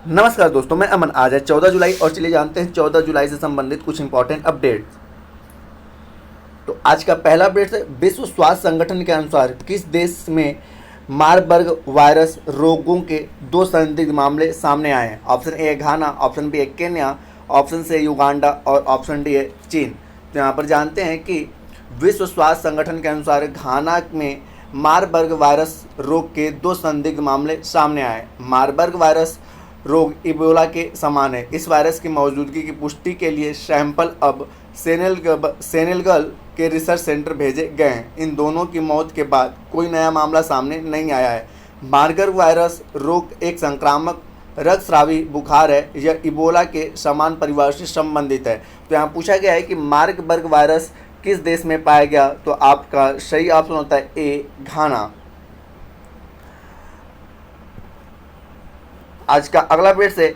नमस्कार दोस्तों, मैं अमन। आज है 14 जुलाई और चलिए जानते हैं 14 जुलाई से संबंधित कुछ इंपॉर्टेंट अपडेट्स। तो आज का पहला अपडेट है, विश्व स्वास्थ्य संगठन के अनुसार किस देश में मारबर्ग वायरस रोगों के 2 संदिग्ध मामले सामने आए हैं? ऑप्शन ए है घाना, ऑप्शन बी है केन्या, ऑप्शन सी है युगांडा और ऑप्शन डी है चीन। तो यहाँ पर जानते हैं कि विश्व स्वास्थ्य संगठन के अनुसार घाना में मारबर्ग वायरस रोग के 2 संदिग्ध मामले सामने आए। मारबर्ग वायरस रोग इबोला के समान है। इस वायरस की मौजूदगी की पुष्टि के लिए सैंपल अब सेनेगल के रिसर्च सेंटर भेजे गए हैं। इन दोनों की मौत के बाद कोई नया मामला सामने नहीं आया है। मारबर्ग वायरस रोग एक संक्रामक रक्तस्रावी बुखार है। यह इबोला के समान परिवार से संबंधित है। तो यहाँ पूछा गया है कि मारबर्ग वायरस किस देश में पाया गया? तो आपका सही ऑप्शन होता है ए, घाना। आज का अगला अपडेट है,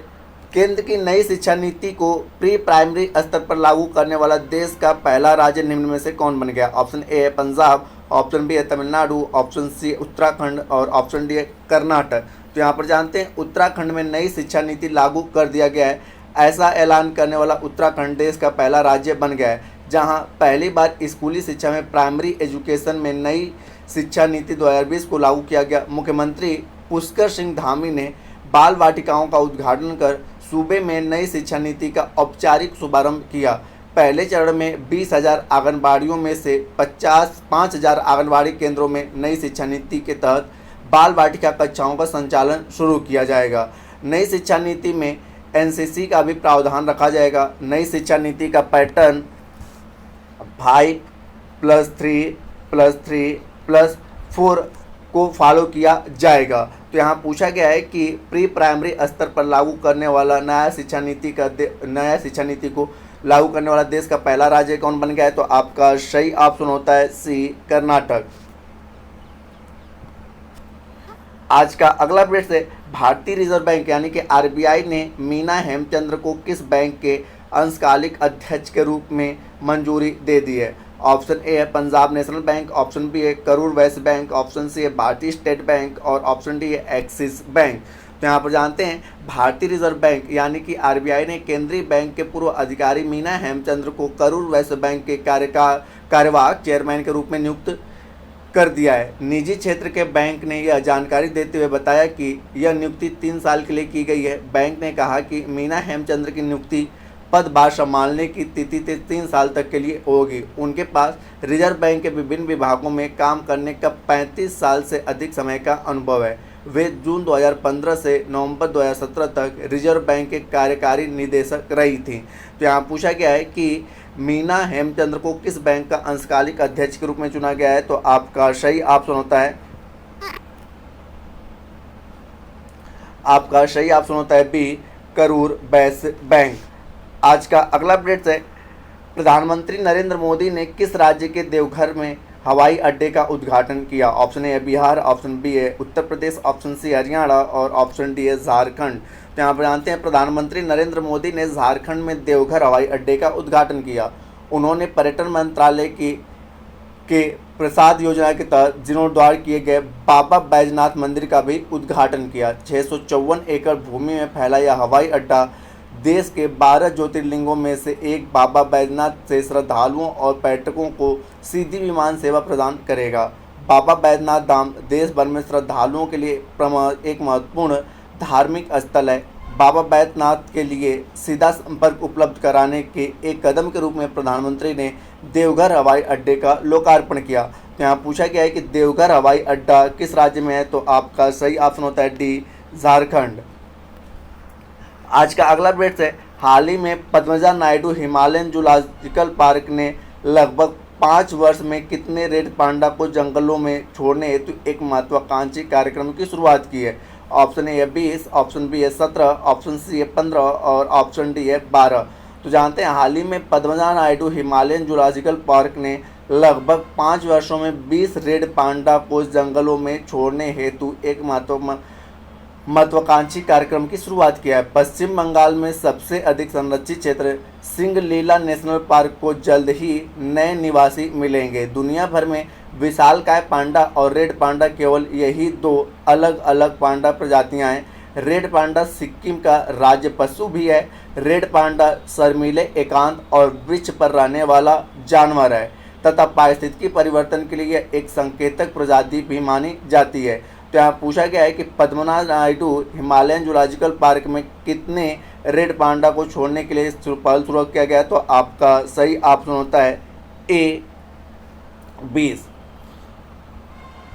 केंद्र की नई शिक्षा नीति को प्री प्राइमरी स्तर पर लागू करने वाला देश का पहला राज्य निम्न में से कौन बन गया? ऑप्शन ए है पंजाब, ऑप्शन बी है तमिलनाडु, ऑप्शन सी उत्तराखंड और ऑप्शन डी है कर्नाटक। तो यहाँ पर जानते हैं उत्तराखंड में नई शिक्षा नीति लागू कर दिया गया है। ऐसा ऐलान करने वाला उत्तराखंड देश का पहला राज्य बन गया है, जहाँ पहली बार स्कूली शिक्षा में प्राइमरी एजुकेशन में नई शिक्षा नीति 2020 को लागू किया गया। मुख्यमंत्री पुष्कर सिंह धामी ने बाल वाटिकाओं का उद्घाटन कर सूबे में नई शिक्षा नीति का औपचारिक शुभारंभ किया। पहले चरण में 20,000 आंगनबाड़ियों में से 5,000 आंगनबाड़ी केंद्रों में नई शिक्षा नीति के तहत बाल वाटिका कक्षाओं का संचालन शुरू किया जाएगा। नई शिक्षा नीति में एनसीसी का भी प्रावधान रखा जाएगा। नई शिक्षा नीति का पैटर्न 5+3+3+4 को फॉलो किया जाएगा। तो यहाँ पूछा गया है कि प्री प्राइमरी स्तर पर लागू करने वाला नया शिक्षा नीति को लागू करने वाला देश का पहला राज्य कौन बन गया है? तो आपका सही ऑप्शन होता है सी, कर्नाटक। आज का अगला अपडेट है, भारतीय रिजर्व बैंक यानी कि आरबीआई ने मीना हेमचंद्र को किस बैंक के अंशकालिक अध्यक्ष के रूप में मंजूरी दे दी है? ऑप्शन ए है Punjab National Bank, option B है Karur Vysya bank, option C है भारतीय स्टेट बैंक और ऑप्शन डी है एक्सिस बैंक। तो यहाँ पर जानते हैं भारतीय रिजर्व बैंक यानी कि आरबीआई ने केंद्रीय बैंक के पूर्व अधिकारी मीना हेमचंद्र को करूर वैश्य बैंक के कार्यवाहक चेयरमैन के रूप में नियुक्त कर दिया है। निजी क्षेत्र के बैंक ने यह जानकारी देते हुए बताया कि यह नियुक्ति 3 साल के लिए की गई है। बैंक ने कहा कि मीना हेमचंद्र की नियुक्ति पदभार संभालने की तिथि से 3 साल तक के लिए होगी। उनके पास रिजर्व बैंक के विभिन्न विभागों में काम करने का 35 साल से अधिक समय का अनुभव है। वे जून 2015 से नवंबर 2017 तक रिजर्व बैंक के कार्यकारी निदेशक रही थी। तो यहाँ पूछा गया है कि मीना हेमचंद्र को किस बैंक का अंशकालिक अध्यक्ष के रूप में चुना गया है? तो आपका सही ऑप्शन होता है बी, करूर वैश्य बैंक। आज का अगला अपडेट है, प्रधानमंत्री नरेंद्र मोदी ने किस राज्य के देवघर में हवाई अड्डे का उद्घाटन किया? ऑप्शन ए है बिहार, ऑप्शन बी है उत्तर प्रदेश, ऑप्शन सी हरियाणा और ऑप्शन डी है झारखंड। तो यहाँ पर जानते हैं प्रधानमंत्री नरेंद्र मोदी ने झारखंड में देवघर हवाई अड्डे का उद्घाटन किया। उन्होंने पर्यटन मंत्रालय के प्रसाद योजना के तहत जीर्णोद्धार किए गए बाबा बैजनाथ मंदिर का भी उद्घाटन किया। 654 एकड़ भूमि में फैला यह हवाई अड्डा देश के 12 ज्योतिर्लिंगों में से एक बाबा बैजनाथ से श्रद्धालुओं और पर्यटकों को सीधी विमान सेवा प्रदान करेगा। बाबा बैजनाथ धाम देश भर में श्रद्धालुओं के लिए एक महत्वपूर्ण धार्मिक स्थल है। बाबा बैजनाथ के लिए सीधा संपर्क उपलब्ध कराने के एक कदम के रूप में प्रधानमंत्री ने देवघर हवाई अड्डे का लोकार्पण किया। तो यहाँ पूछा गया है कि देवघर हवाई अड्डा किस राज्य में है? तो आपका सही ऑप्शन होता है डी, झारखंड। आज का अगला अपडेट है, हाल ही में पद्मजा नायडू हिमालयन जूलॉजिकल पार्क ने लगभग 5 वर्ष में कितने रेड पांडा को जंगलों में छोड़ने हेतु एक महत्वाकांक्षी कार्यक्रम की शुरुआत की है? ऑप्शन ए है 20, ऑप्शन बी है 17, ऑप्शन सी है 15 और ऑप्शन डी है 12। तो जानते हैं हाल ही में पद्मजा नायडू हिमालयन जूलॉजिकल पार्क ने लगभग 5 वर्षों में 20 रेड पांडा को जंगलों में छोड़ने हेतु एक महत्वाकांक्षी कार्यक्रम की शुरुआत किया है। पश्चिम बंगाल में सबसे अधिक संरक्षित क्षेत्र सिंगलीला नेशनल पार्क को जल्द ही नए निवासी मिलेंगे। दुनिया भर में विशालकाय पांडा और रेड पांडा केवल यही 2 अलग अलग पांडा प्रजातियां हैं। रेड पांडा सिक्किम का राज्य पशु भी है। रेड पांडा शर्मीले, एकांत और वृक्ष पर रहने वाला जानवर है तथा पारिस्थितिकी परिवर्तन के लिए एक संकेतक प्रजाति भी मानी जाती है। तो यहाँ पूछा गया है कि पद्मनाभ नायडू हिमालयन जूलॉजिकल पार्क में कितने रेड पांडा को छोड़ने के लिए पहल शुरू किया गया। तो आपका सही ऑप्शन होता है ए 20।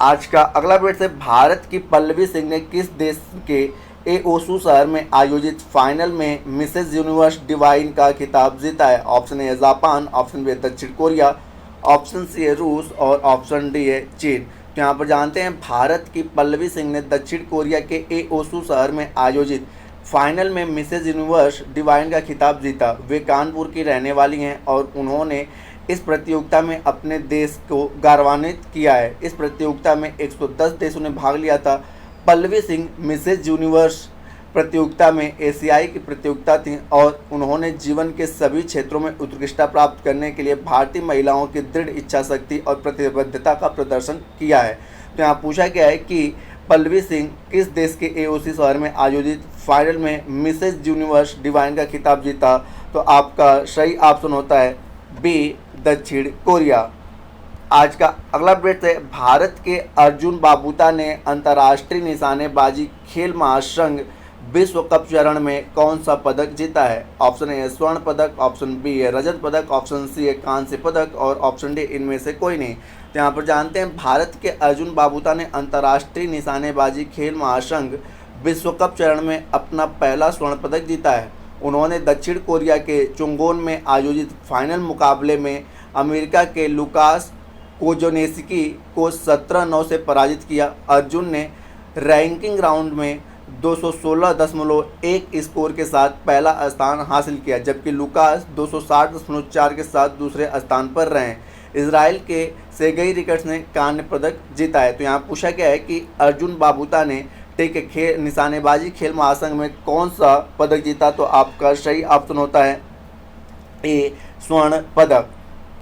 आज का अगला अपडेट है, भारत की पल्लवी सिंह ने किस देश के एओसू शहर में आयोजित फाइनल में मिसेज यूनिवर्स डिवाइन का खिताब जीता है। ऑप्शन ए है जापान, ऑप्शन बी है दक्षिण कोरिया, ऑप्शन सी है रूस और ऑप्शन डी है चीन। तो यहाँ पर जानते हैं भारत की पल्लवी सिंह ने दक्षिण कोरिया के एओसू शहर में आयोजित फाइनल में मिसेज यूनिवर्स डिवाइन का खिताब जीता। वे कानपुर की रहने वाली हैं और उन्होंने इस प्रतियोगिता में अपने देश को गौरवान्वित किया है। इस प्रतियोगिता में 110 देशों ने भाग लिया था। पल्लवी सिंह मिसेज यूनिवर्स प्रतियोगिता में एशियाई की प्रतियोगिता थी और उन्होंने जीवन के सभी क्षेत्रों में उत्कृष्टता प्राप्त करने के लिए भारतीय महिलाओं की दृढ़ इच्छा शक्ति और प्रतिबद्धता का प्रदर्शन किया है। तो यहाँ पूछा गया है कि पल्लवी सिंह किस देश के एओसी शहर में आयोजित फाइनल में मिसेज यूनिवर्स डिवाइन का खिताब जीता। तो आपका सही ऑप्शन होता है बी दक्षिण कोरिया। आज का अगला अपडेट है, भारत के अर्जुन बाबूता ने अंतर्राष्ट्रीय निशानेबाजी खेल महासंघ विश्व कप चरण में कौन सा पदक जीता है। ऑप्शन ए स्वर्ण पदक, ऑप्शन बी है रजत पदक, ऑप्शन सी है कांस्य पदक और ऑप्शन डी इनमें से कोई नहीं। तो यहाँ पर जानते हैं भारत के अर्जुन बाबूता ने अंतर्राष्ट्रीय निशानेबाजी खेल महासंघ विश्व कप चरण में अपना पहला स्वर्ण पदक जीता है। उन्होंने दक्षिण कोरिया के चुंगोन में आयोजित फाइनल मुकाबले में अमेरिका के लुकास कोजोनेस्की को 17-9 से पराजित किया। अर्जुन ने रैंकिंग राउंड में 216.1 स्कोर के साथ पहला स्थान हासिल किया, जबकि लुकास 260.4 के साथ दूसरे स्थान पर रहे। इजराइल के सेगई रिकट्स ने कांस्य पदक जीता है। तो यहाँ पूछा गया है कि अर्जुन बाबूता ने खेल निशानेबाजी खेल महासंघ में कौन सा पदक जीता। तो आपका सही ऑप्शन होता है ए स्वर्ण पदक।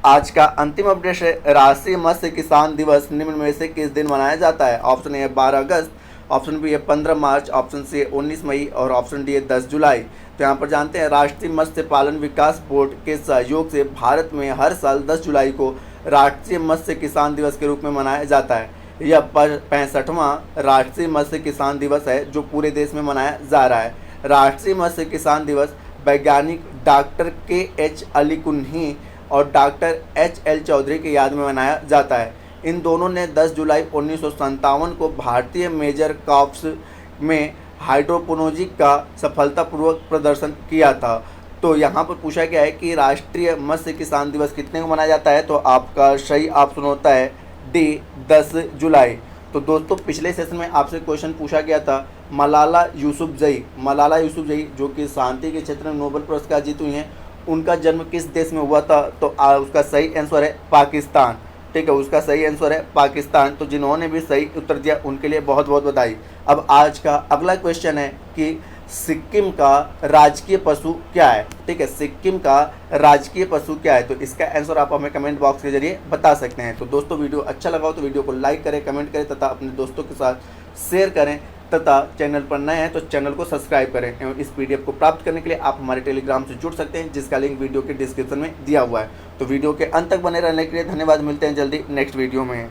आज का अंतिम अपडेट है, राष्ट्रीय मत्स्य किसान दिवस निम्न में से किस दिन मनाया जाता है। ऑप्शन ए है 12 अगस्त, ऑप्शन बी है 15 मार्च, ऑप्शन सी है 19 मई और ऑप्शन डी है 10 जुलाई। तो यहाँ पर जानते हैं राष्ट्रीय मत्स्य पालन विकास बोर्ड के सहयोग से भारत में हर साल 10 जुलाई को राष्ट्रीय मत्स्य किसान दिवस के रूप में मनाया जाता है। यह 65वां राष्ट्रीय मत्स्य किसान दिवस है जो पूरे देश में मनाया जा रहा है। राष्ट्रीय मत्स्य किसान दिवस वैज्ञानिक डॉक्टर KH अली कुन्ही और डॉक्टर HL चौधरी की याद में मनाया जाता है। इन दोनों ने 10 जुलाई 1957 को भारतीय मेजर कॉर्प्स में हाइड्रोपोनिक्स का सफलतापूर्वक प्रदर्शन किया था। तो यहाँ पर पूछा गया है कि राष्ट्रीय मत्स्य किसान दिवस कितने को मनाया जाता है। तो आपका सही ऑप्शन होता है डी 10 जुलाई। तो दोस्तों पिछले सेशन में आपसे क्वेश्चन पूछा गया था, मलाला यूसुफजई जो कि शांति के क्षेत्र में नोबेल पुरस्कार जीती हुई हैं, उनका जन्म किस देश में हुआ था। तो उसका सही आंसर है पाकिस्तान। ठीक है, उसका सही आंसर है पाकिस्तान। तो जिन्होंने भी सही उत्तर दिया उनके लिए बहुत बहुत बधाई। अब आज का अगला क्वेश्चन है कि सिक्किम का राजकीय पशु क्या है। ठीक है, सिक्किम का राजकीय पशु क्या है। तो इसका आंसर आप हमें कमेंट बॉक्स के जरिए बता सकते हैं। तो दोस्तों वीडियो अच्छा लगा हो तो वीडियो को लाइक करें, कमेंट करें तथा अपने दोस्तों के साथ शेयर करें तथा चैनल पर नए हैं तो चैनल को सब्सक्राइब करें। एवं इस PDF को प्राप्त करने के लिए आप हमारे टेलीग्राम से जुड़ सकते हैं जिसका लिंक वीडियो के डिस्क्रिप्शन में दिया हुआ है। तो वीडियो के अंत तक बने रहने के लिए धन्यवाद। मिलते हैं जल्दी नेक्स्ट वीडियो में।